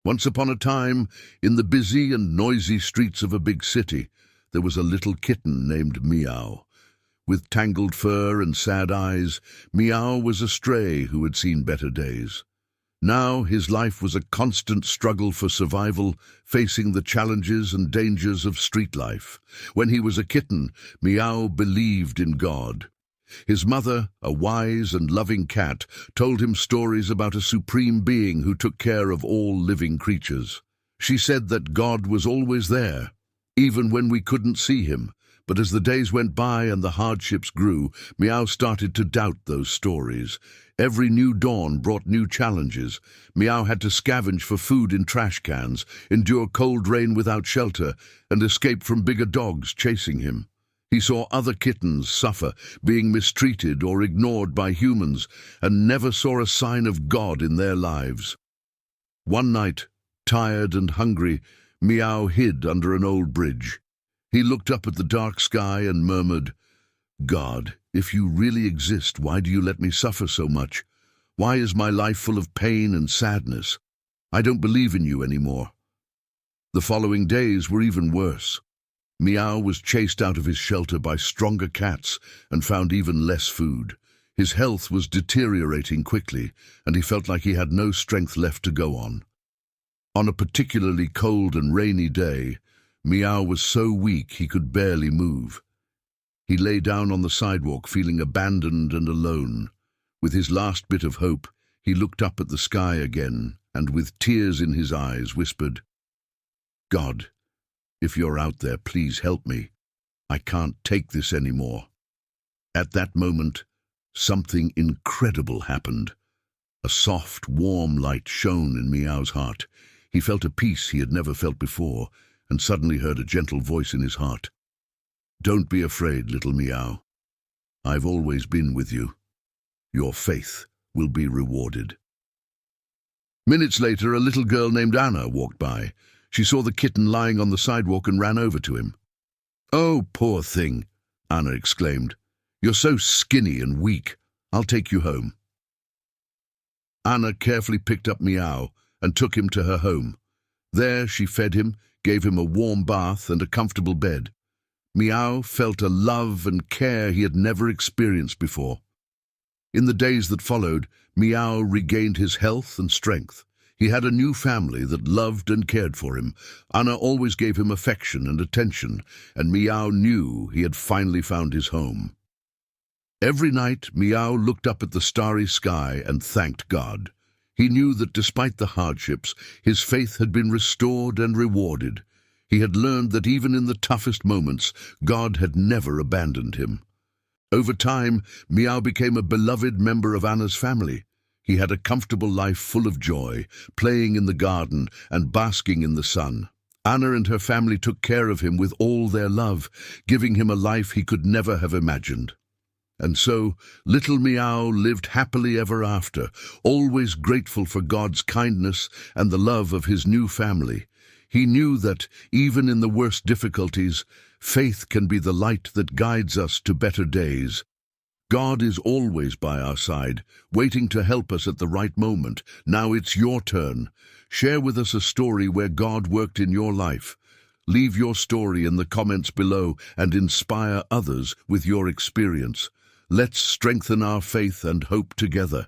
Once upon a time, in the busy and noisy streets of a big city, there was a little kitten named Meow. With tangled fur and sad eyes, Meow was a stray who had seen better days. Now his life was a constant struggle for survival, facing the challenges and dangers of street life. When he was a kitten, Meow believed in God. His mother, a wise and loving cat, told him stories about a supreme being who took care of all living creatures. She said that God was always there, even when we couldn't see him. But as the days went by and the hardships grew, Meow started to doubt those stories. Every new dawn brought new challenges. Meow had to scavenge for food in trash cans, endure cold rain without shelter, and escape from bigger dogs chasing him. He saw other kittens suffer, being mistreated or ignored by humans, and never saw a sign of God in their lives. One night, tired and hungry, Meow hid under an old bridge. He looked up at the dark sky and murmured, "God, if you really exist, why do you let me suffer so much? Why is my life full of pain and sadness? I don't believe in you anymore." The following days were even worse. Meow was chased out of his shelter by stronger cats and found even less food. His health was deteriorating quickly, and he felt like he had no strength left to go on. On a particularly cold and rainy day, Meow was so weak he could barely move. He lay down on the sidewalk feeling abandoned and alone. With his last bit of hope, he looked up at the sky again and with tears in his eyes whispered, "God, if you're out there, please help me. I can't take this anymore." At that moment, something incredible happened. A soft, warm light shone in Meow's heart. He felt a peace he had never felt before, and suddenly heard a gentle voice in his heart. "Don't be afraid, little Meow. I've always been with you. Your faith will be rewarded." Minutes later, a little girl named Anna walked by. She saw the kitten lying on the sidewalk and ran over to him. "Oh, poor thing," Anna exclaimed. "You're so skinny and weak. I'll take you home." Anna carefully picked up Meow and took him to her home. There she fed him, gave him a warm bath and a comfortable bed. Meow felt a love and care he had never experienced before. In the days that followed, Meow regained his health and strength. He had a new family that loved and cared for him. Anna always gave him affection and attention, and Meow knew he had finally found his home. Every night, Meow looked up at the starry sky and thanked God. He knew that despite the hardships, his faith had been restored and rewarded. He had learned that even in the toughest moments, God had never abandoned him. Over time, Meow became a beloved member of Anna's family. He had a comfortable life full of joy, playing in the garden and basking in the sun. Anna and her family took care of him with all their love, giving him a life he could never have imagined. And so, little Meow lived happily ever after, always grateful for God's kindness and the love of his new family. He knew that, even in the worst difficulties, faith can be the light that guides us to better days. God is always by our side, waiting to help us at the right moment. Now it's your turn. Share with us a story where God worked in your life. Leave your story in the comments below and inspire others with your experience. Let's strengthen our faith and hope together.